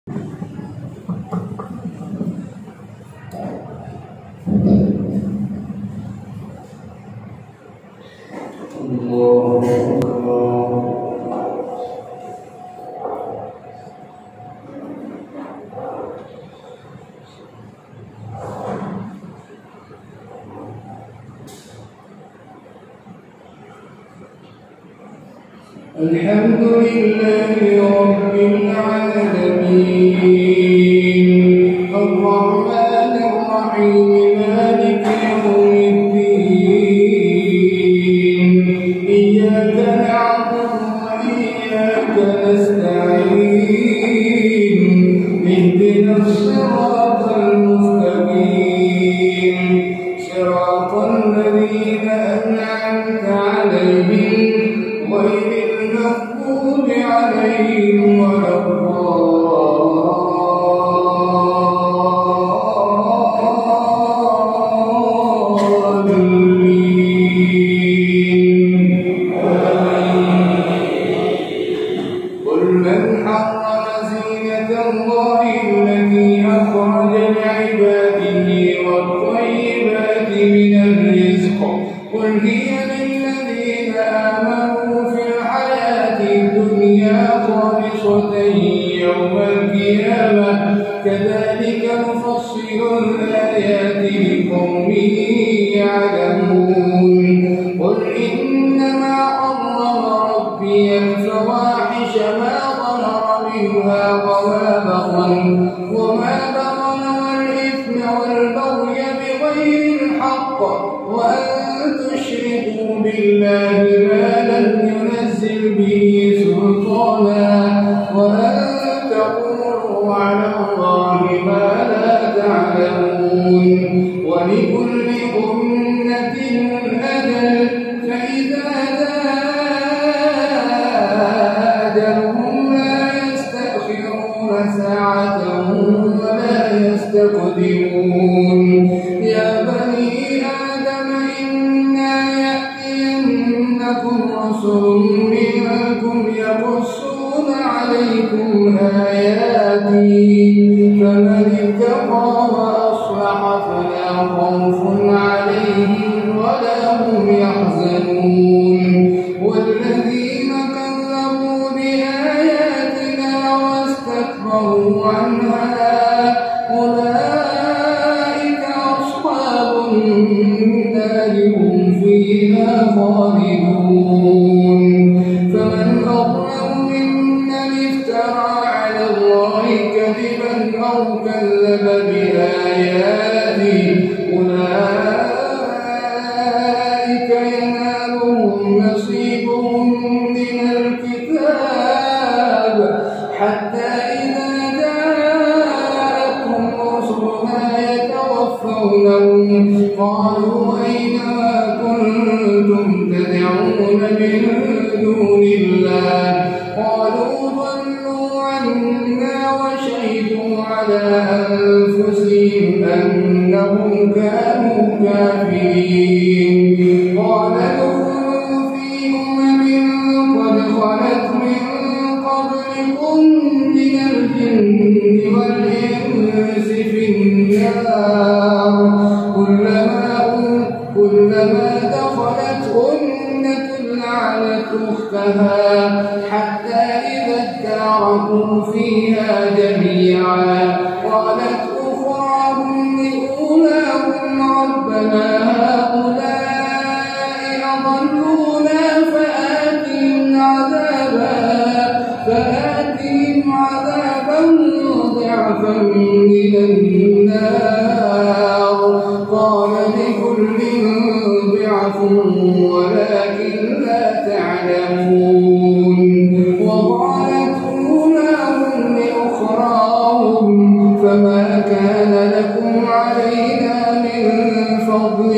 الحمد لله رب العالمين الرحمن الرحيم مالك يوم الدين إياك نعبد وإياك نستعين اهدنا الصراط المستقيم صراط الذين أنعمت عليهم غير المغضوب عليهم ولا الضالين. قل من حرم زينة الله التي أخرج لعباده والطيبات من الرزق قل هي للذين آمنوا في الحياة الدنيا خالصة يوم القيامة كذلك نفصل الآيات لقوم يعلمون. قل إنما حرم ربي الفواحش ما ظهر منها وما بطن والإثم والبغي بغير الحق وأن تشركوا بالله ما لم ينزل به سلطانا وأن تقولوا على الله ما لا تعلمون. ولكل أمة أجل فإذا جاء أجلهم لا يستأخرون ساعة ولا يستقدمون. يا بني آدم إنا يأتينكم رسل منكم يقصون عليكم آياتي فمن اتقى وأصلح فلا خوف عليهم ولا هم يحزنون. والذين كذبوا بآياتنا واستكبروا عنها أولئك أصحاب النار هم فيها خالدون. فمن أظلم ممن افترى على الله كذبا أو كذب بآياته أولئك ينالهم نصيبهم من الكتاب حتى إذا جاءتهم رسلنا يتوفونهم قالوا أين ما كنتم تدعون من دون الله قالوا ضلوا عنا وشهدوا على أنفسهم أنهم كانوا كافرين. قال ادخلوا في قد خلت من قبلكم من الجن والإنس في النار كلما دخلت أمة لعنت أختها حتى إذا اداركوا فيها جميعا قالت أخراهم لأولاهم ربنا هؤلاء أضلونا فآتهم عذابا ضعفا من النار قال لكل ضعف ولكن لا تعلمون. وقالت أولاهم لأخراهم فما كان لكم علينا من فضل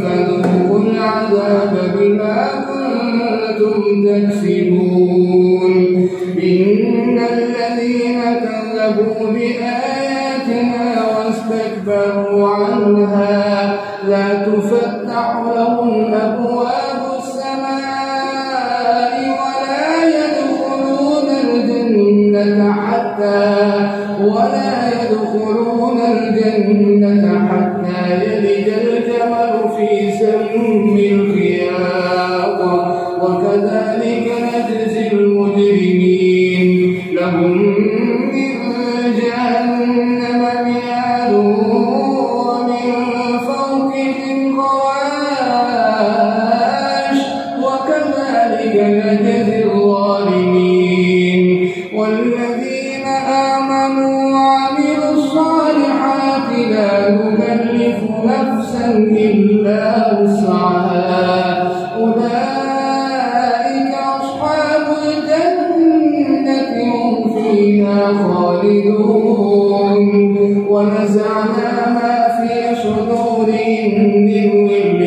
فذوقوا العذاب بما كنتم تكسبون. إن الذين كذبوا بآياتنا واستكبروا عنها لا تفتح لهم أبواب السماء ولا يدخلون الجنة حتى ولا يدخلون الجنة حتى يلج الجمل في سم الخياط وكذلك نجزي المجرمين لهم من جهنم مهاد ومن فوقهم غواش وكذلك نجزي الظالمين والذين آمنوا وعملوا الصالحات لا نكلف نفسا إلا وسعها أولئك أصحاب الجنة هم فيها خالدون ونزعنا ما في صدورهم من غل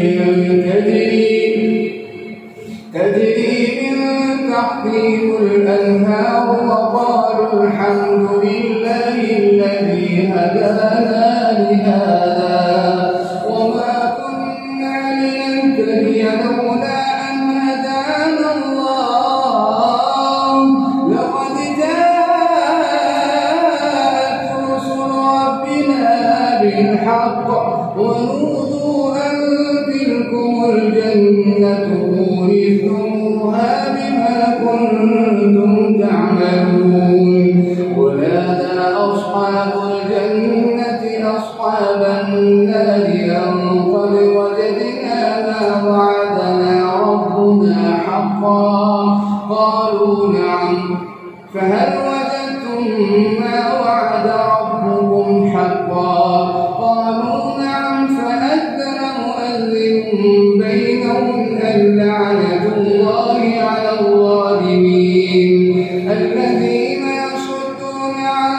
تجري من تحتهم الأنهار وقالوا الحمد لله الذي هدانا لهذا وما كنا لنهتدي لولا أن هدانا الله لقد جاءت رسل ربنا بالحق ونودوا أن تلكم الجنة أورثتموها بما كنتم تعملون ونادى أصحاب الجنة أصحاب النار أن قد وجدنا ما وعدنا ربنا حقا قالوا نعم فهل وجدتم ما وعد ربكم حقا قالوا نعم فأذن مؤذن بينهم اللعنة الله على الظالمين الذين يصدون عن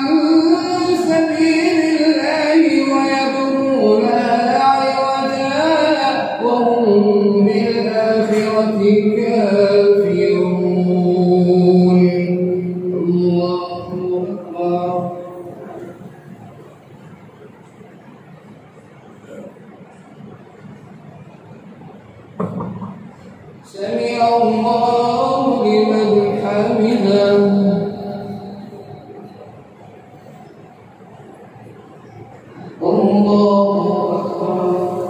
سبيل الله ويبغونها عوجا وهم بالآخرة كافرون الله أكبر سمع الله لمن حمده الله أكبر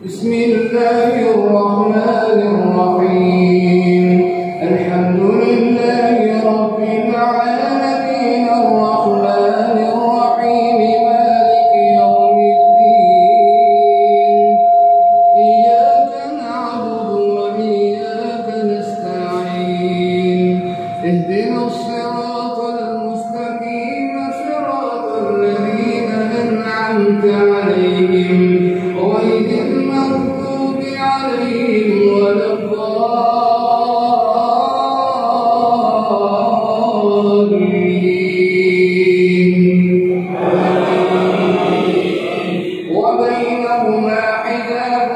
بسم الله الرحمن الرحيم الحمد لله رب العالمين الرحمن الرحيم مالك يوم الدين إياك نعبد وإياك نستعين اهدنا الصراط المستقيم صراط الذين أنعمت عليهم غير المغضوب عليهم ولا الضالين وبينهما حجاب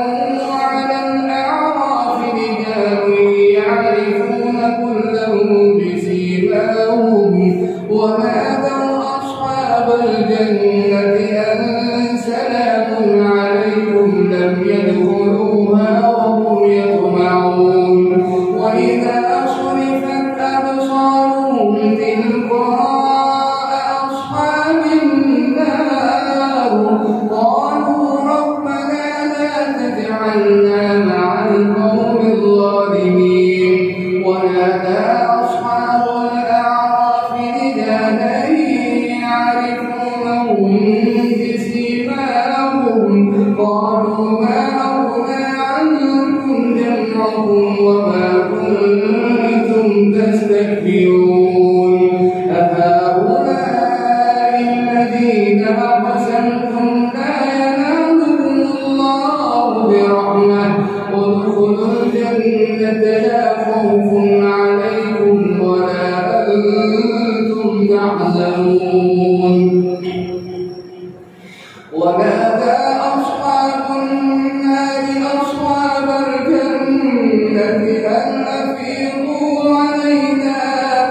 وعلى الأعراف رجال يعرفون كلا بسيماهم ونادوا أصحاب الجنة أن سلام عليكم لم يدخلوها وهم يطمعون وإذا صرفت أبصارهم تلقاء أصحاب النار قالوا ربنا لا تجعلنا مع القوم الظالمين ونادى أصحاب الأعراف رجالا يعرفونهم بسيماهم قالوا ما أغنى عنكم جمعكم وما كنتم تستكبرون تحزنون ونادى أصحاب النار أصحاب الجنة أن أفيضوا علينا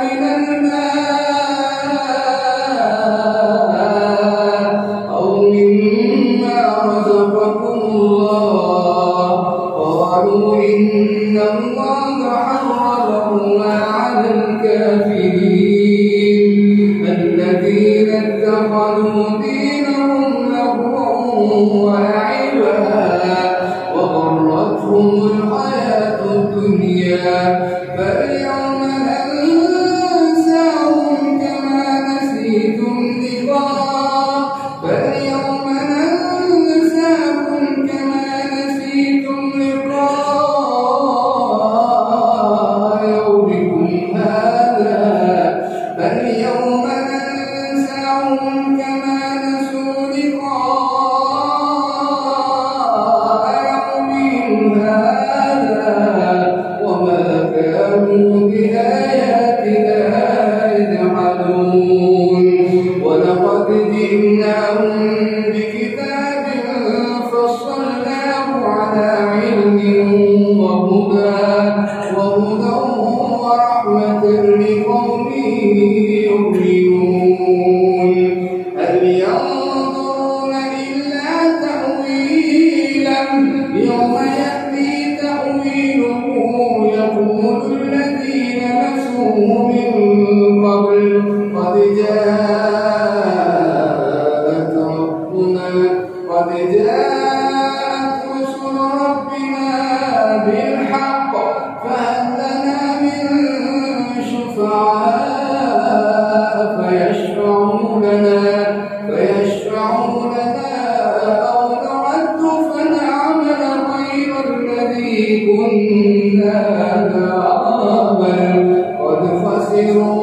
من الماء أو مما رزقكم الله قالوا إن الله حرمهما على الكافرين الذين اتخذوا دينهم ولعبا وغرتهم الحياة الدنيا فاليوم ننساهم كما نسيتم لقاء يومكم هذا فاليوم ننساهم كما نسوا لقاء يومهم هذا وما كانوا بآياتنا يجحدون ولقد جئناهم بكتاب فصلناه على علم وهدى ورحمة لقوم يؤمنون هل ينظرون إلا تأويله يوم يأتي تأويله يقول الذين نسوه من قبل قد جاءت رسل ربنا بالحق فهل لنا من شفعاء فيشفعوا لنا أو نرد فنعمل غير الذي كنا نعمل قد خسروا